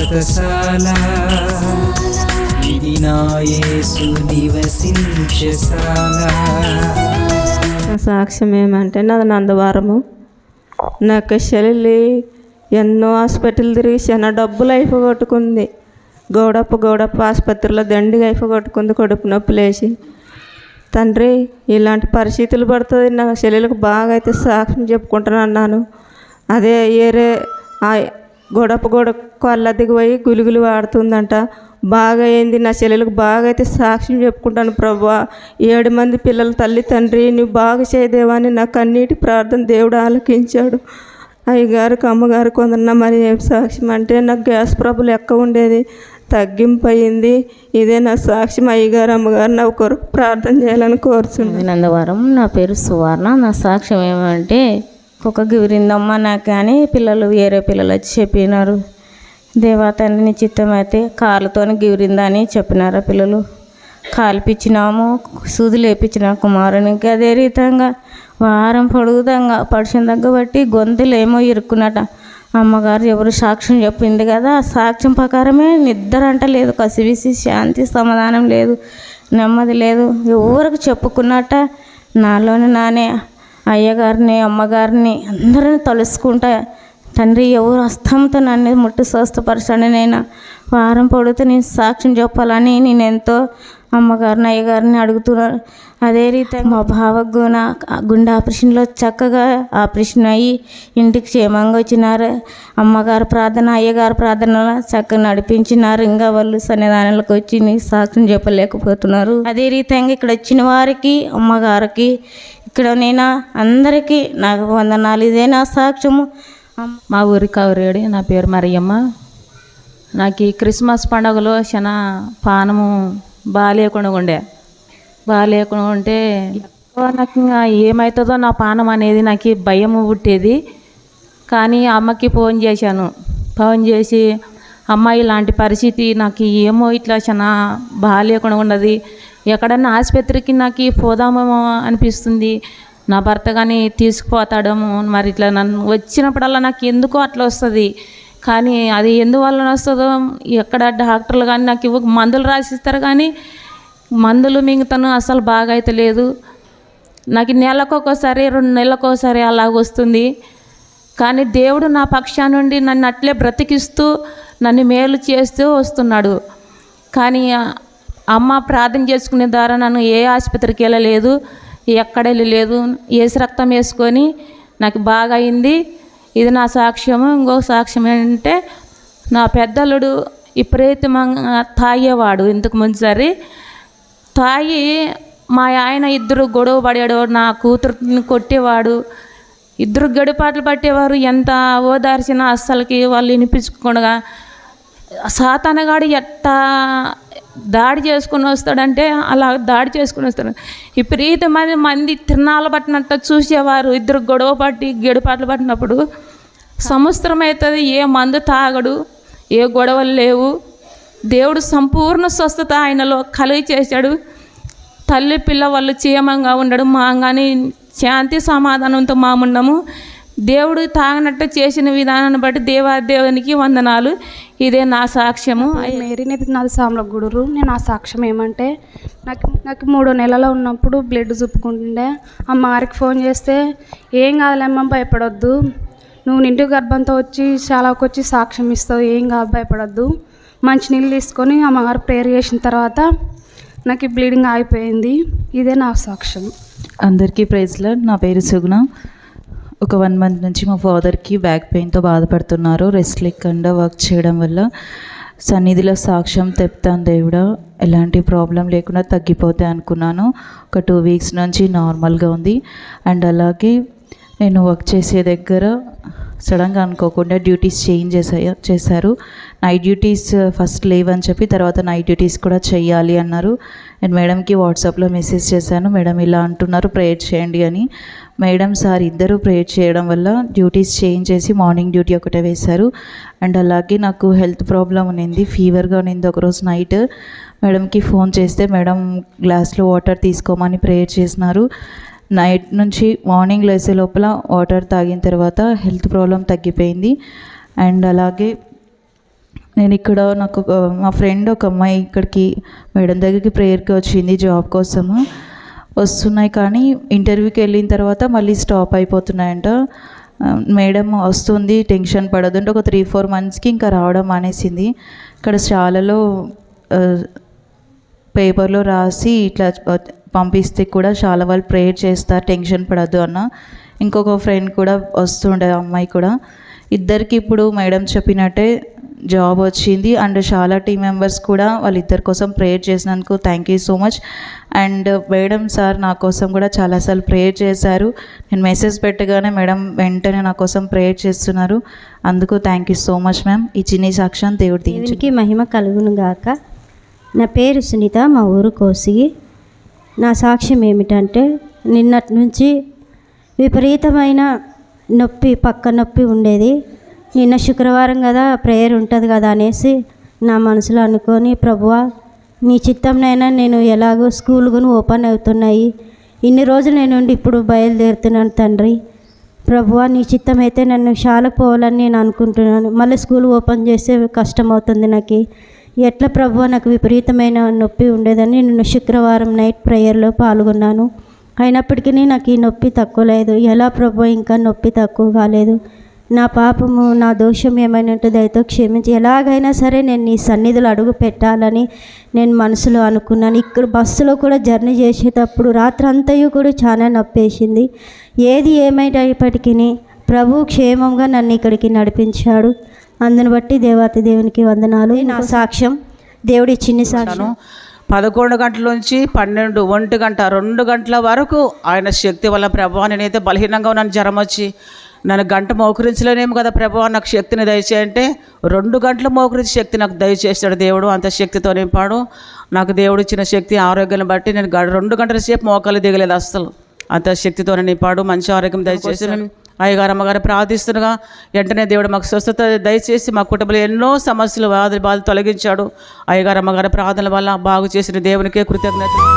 వ్రతశాల ఇది నా యేసు నివసించశాల. సాక్ష్యం ఏమంటే నాది నందవారము. నాకు చెల్లి ఎన్నో హాస్పిటల్ తిరిగి చాలా డబ్బులు అయిపోగొట్టుకుంది. గౌడప్ప ఆసుపత్రిలో దండిగా అయిపోగొట్టుకుంది కడుపు నొప్పి లేచి. తండ్రి ఇలాంటి పరిస్థితులు పడుతుంది, నా చెల్లెలకు బాగా అయితే సాక్ష్యం చెప్పుకుంటానన్నాను. అదే ఏరే గొడప అల్ల దిగిపోయి గులిగులు వాడుతుందంట. బాగా అయింది, నా చెల్లెలకు బాగా అయితే సాక్ష్యం చెప్పుకుంటాను ప్రభువా. 7 మంది పిల్లల తల్లి తండ్రి నువ్వు బాగా చేయదేవని నా కన్నీటి ప్రార్థన దేవుడు ఆలకించాడు. అయ్యగారికి అమ్మగారు కొందరు మరి ఏం సాక్ష్యం అంటే నాకు గ్యాస్ ప్రాబ్లం ఎక్కువ ఉండేది, తగ్గింపు అయింది. ఇదే నా సాక్ష్యం. అయ్యగారు అమ్మగారు నా కొరకు ప్రార్థన చేయాలని కోరుచున్నాను. నందవరం. నా పేరు సువర్ణ. నా సాక్ష్యం ఏమంటే కుక్క గిరిరిందమ్మ నాకు కానీ పిల్లలు వేరే పిల్లలు వచ్చి చెప్పినారు. దేవా తండ్రి నీ చిత్తం అయితే కాళ్ళతోనే గిరిరిందని చెప్పినారు. పిల్లలు కాల్పించినాము, సూదులు వేయించిన కుమారునికి. అదే రీతంగా వారం పొడుగుదంగా పడిచిన దగ్గర బట్టి గొంతులు ఏమో ఇరుక్కున్నట. అమ్మగారు ఎవరు సాక్ష్యం చెప్పింది కదా, ఆ సాక్ష్యం ప్రకారమే నిద్ర అంట లేదు, కసివిసి శాంతి సమాధానం లేదు, నెమ్మది లేదు. ఎవరికి చెప్పుకున్నట్ట నాలోని నానే అయ్యగారిని అమ్మగారిని అందరిని తలుసుకుంటా. తండ్రి ఎవరు హస్తంతో నన్ను ముట్టి స్వస్థపరచండి, నేను వారం పొడితే నేను సాక్ష్యం చెప్పాలని నేను ఎంతో అమ్మగారిని అయ్యగారిని అడుగుతున్నాను. అదే రీతిగా మా బావకు గుండె ఆపరేషన్లో చక్కగా ఆపరేషన్ అయ్యి ఇంటికి క్షేమంగా వచ్చినారు. అమ్మగారు ప్రార్థన అయ్యగారు ప్రార్థనలో చక్కగా నడిపించినారు. ఇంకా వాళ్ళు సన్నిధానాలకు వచ్చి సాక్ష్యం చెప్పలేకపోతున్నారు. అదే రీతిగా ఇక్కడ వచ్చిన వారికి అమ్మగారికి ఇక్కడ నేను అందరికీ నాకు వందనాలు. ఇదే నా సాక్ష్యము. మా ఊరి కవరేడి. నా పేరు మరియమ్మ. నాకు ఈ క్రిస్మస్ పండుగలో చాలా పానము బాగాలేకుండా ఉంటే నాకు ఇంకా ఏమవుతుందో నా పానం అనేది నాకు భయం పుట్టేది. కానీ అమ్మకి ఫోన్ చేసి అమ్మ ఇలాంటి పరిస్థితి నాకు ఏమో ఇట్లా చాలా బాగాలేకుండా ఉన్నది, ఎక్కడన్నా ఆసుపత్రికి నాకు పోదామేమో అనిపిస్తుంది, నా భర్త కానీ తీసుకుపోతాడేమో, మరి ఇట్లా నన్ను వచ్చినప్పుడల్లా నాకు ఎందుకో అట్లా వస్తుంది. కానీ అది ఎందువల్ల వస్తుందో ఎక్కడ డాక్టర్లు కానీ నాకు మందులు రాసిస్తారు, కానీ మందులు మింగుతాను అసలు బాగా అయితే లేదు. నాకు నెలకొకసారి 2 నెలలకోసారి అలాగ వస్తుంది. కానీ దేవుడు నా పక్షా నుండి నన్ను అట్లే బ్రతికిస్తూ నన్ను మేలు చేస్తూ వస్తున్నాడు. కానీ అమ్మ ప్రార్థన చేసుకునే ద్వారా నన్ను ఏ ఆసుపత్రికి వెళ్ళలేదు, ఎక్కడ వెళ్ళలేదు. ఏసు రక్తం వేసుకొని నాకు బాగా అయింది. ఇది నా సాక్ష్యము. ఇంకో సాక్ష్యం ఏంటంటే నా పెద్దలుడు విపరీతంగా తాగేవాడు. ఇంతకు ముందుసారి తాగి మా ఆయన 2 గొడవ పడాడు, నా కూతురుని కొట్టేవాడు, 2 గడిపాట్లు పట్టేవారు. ఎంత ఓదార్చినా అస్సలకి వాళ్ళు వినిపించకుండా సాతానగాడు ఎట్టా దాడి చేసుకుని వస్తాడంటే అలా దాడి చేసుకుని వస్తాడు. విపరీతమైన మంది తిరణాలు పట్టినట్టు చూసేవారు. 2 గొడవ పట్టి గడిపాట్లు పట్టినప్పుడు సంవత్సరం అవుతుంది, ఏ మందు తాగడు, ఏ గొడవలు లేవు. దేవుడు సంపూర్ణ స్వస్థత ఆయనలో కలిగి చేశాడు. తల్లి పిల్ల వాళ్ళు క్షేమంగా ఉండడు, మా కానీ శాంతి సమాధానంతో మామున్నాము. దేవుడు తాగినట్టు చేసిన విధానాన్ని బట్టి దేవునికి వందనాలు. ఇదే నా సాక్ష్యము. మేరీనేది నాది సామలగూడూరు. నేను ఆ సాక్ష్యం ఏమంటే నాకు 3వ నెలలో ఉన్నప్పుడు బ్లడ్ చూపుకుంటుండే. అమ్మగారికి ఫోన్ చేస్తే ఏం కాదులేమ్మ భయపడొద్దు, నువ్వు నిండు గర్భంతో వచ్చి చాలాకు వచ్చి సాక్ష్యం ఇస్తావు, ఏం కాదు భయపడొద్దు. మంచినీళ్ళు తీసుకొని అమ్మగారు ప్రేయర్ చేసిన తర్వాత నాకు ఈ బ్లీడింగ్ ఆగిపోయింది. ఇదే నా సాక్ష్యం. అందరికీ ప్రైజ్ లార్డ్. నా పేరు సుగుణ. ఒక 1 మంత్ నుంచి మా ఫాదర్కి బ్యాక్ పెయిన్తో బాధపడుతున్నారు. రెస్ట్ లేకుండా వర్క్ చేయడం వల్ల. సన్నిధిలో సాక్ష్యం తెప్తాను దేవుడా, ఎలాంటి ప్రాబ్లం లేకుండా తగ్గిపోతాయి అనుకున్నాను. ఒక 2 వీక్స్ నుంచి నార్మల్గా ఉంది. అండ్ అలాగే నేను వర్క్ చేసే దగ్గర సడన్గా అనుకోకుండా డ్యూటీస్ చేంజ్ చేశారు. నైట్ డ్యూటీస్ ఫస్ట్ లేవని చెప్పి తర్వాత నైట్ డ్యూటీస్ కూడా చేయాలి అన్నారు. నేను మేడంకి వాట్సాప్లో మెసేజ్ చేశాను, మేడం ఇలా అంటున్నారు ప్రేయర్ చేయండి అని. మేడం సార్ ఇద్దరు ప్రేయర్ చేయడం వల్ల డ్యూటీస్ చేంజ్ చేసి మార్నింగ్ డ్యూటీ ఒకటే వేశారు. అండ్ అలాగే నాకు హెల్త్ ప్రాబ్లం ఉన్నింది, ఫీవర్గా ఉన్నింది. ఒకరోజు నైట్ మేడంకి ఫోన్ చేస్తే మేడం గ్లాస్లో వాటర్ తీసుకోమని ప్రేయర్ చేసినారు. నైట్ నుంచి మార్నింగ్ లేసే లోపల వాటర్ తాగిన తర్వాత హెల్త్ ప్రాబ్లం తగ్గిపోయింది. అండ్ అలాగే నేను ఇక్కడ నాకు మా ఫ్రెండ్ ఒక అమ్మాయి ఇక్కడికి మేడం దగ్గరికి ప్రేయర్కి వచ్చింది జాబ్ కోసము. వస్తున్నాయి కానీ ఇంటర్వ్యూకి వెళ్ళిన తర్వాత మళ్ళీ స్టాప్ అయిపోతున్నాయంట. మేడం వస్తుంది టెన్షన్ పడదు అంటే ఒక 3-4 మంత్స్కి ఇంకా రావడం మానేసింది. ఇక్కడ చాలాలో పేపర్లో రాసి ఇట్లా పంపిస్తే కూడా చాలా వాళ్ళు ప్రేయర్ చేస్తారు టెన్షన్ పడద్దు అన్న. ఇంకొక ఫ్రెండ్ కూడా వస్తుండే అమ్మాయి కూడా. ఇద్దరికి ఇప్పుడు మేడం చెప్పినట్టే జాబ్ వచ్చింది. అండ్ చాలా టీం మెంబర్స్ కూడా వాళ్ళిద్దరి కోసం ప్రేయర్ చేసినందుకు thank you so much. And madam sir నా కోసం కూడా చాలాసార్లు ప్రేయర్ చేశారు. నేను మెసేజ్ పెట్టగానే మేడం వెంటనే నా కోసం ప్రేయర్ చేస్తున్నారు. అందుకు thank you so much ma'am. ఈ చిన్ని సాక్ష్యం దేవుడి దేవునికి మహిమ కలుగును గాక. నా పేరు సునీత, మా ఊరు కోసిగి. నా సాక్ష్యం ఏమిటంటే నిన్నటి నుంచి విపరీతమైన నొప్పి, పక్క నొప్పి ఉండేది. నిన్న శుక్రవారం కదా ప్రేయర్ ఉంటుంది కదా అనేసి నా మనసులో అనుకొని, ప్రభువా నీ చిత్తంనైనా నేను ఎలాగో స్కూల్ కూడా ఓపెన్ అవుతున్నాయి, ఇన్ని రోజులు నేను ఇప్పుడు బయలుదేరుతున్నాను తండ్రి. ప్రభువా నీ చిత్తం అయితే నన్ను శాలకు పోవాలని నేను అనుకుంటున్నాను. మళ్ళీ స్కూల్ ఓపెన్ చేస్తే కష్టం అవుతుంది నాకు. ఎట్లా ప్రభువా, నాకు విపరీతమైన నొప్పి ఉండేదని నేను శుక్రవారం నైట్ ప్రేయర్లో పాల్గొన్నాను. అయినప్పటికీ నాకు ఈ నొప్పి తక్కువ లేదు. ఎలా ప్రభువా ఇంకా నొప్పి తక్కువ కాలేదు? నా పాపము, నా దోషం ఏమైనా ఉంటే దయతో క్షమించి ఎలాగైనా సరే నేను నీ సన్నిధిలో అడుగు పెట్టాలని నేను మనసులో అనుకున్నాను. ఇక్కడ బస్సులో కూడా జర్నీ చేసేటప్పుడు రాత్రంతయు కూడా చాలా నొప్పేసింది. ఏది ఏమైనప్పటికీ ప్రభు క్షేమంగా నన్ను ఇక్కడికి నడిపించాడు. అందుని బట్టి దేవాతి దేవునికి వందనాలు. నా సాక్ష్యం దేవుడి చిన్ని సాక్ష్యం. 11 గంటల నుంచి 12, 1 గంట, 2 గంటల వరకు ఆయన శక్తి వల్ల ప్రభావ నేనైతే బలహీనంగా ఉన్నాను. జ్వరం వచ్చి నన్ను గంట మోకరించలేనేమో కదా ప్రభావ నాకు శక్తిని దయచేయంటే 2 గంటల మోకరించి శక్తి నాకు దయచేస్తాడు దేవుడు. అంత శక్తితో నింపాడు. నాకు దేవుడు ఇచ్చిన శక్తి ఆరోగ్యాన్ని బట్టి నేను 2 గంటల సేపు మోకాలు దిగలేదు అస్సలు. అంత శక్తితో నింపాడు. మంచి ఆరోగ్యం దయచేసి అయ్యగారు అమ్మగారు ప్రార్థిస్తుండగా వెంటనే దేవుడు మాకు స్వస్థత దయచేసి మా కుటుంబంలో ఎన్నో సమస్యలు బాధలు తొలగించాడు. అయ్యగారు అమ్మగారు ప్రార్థనల వల్ల బాగు చేసిన దేవునికే కృతజ్ఞతలు.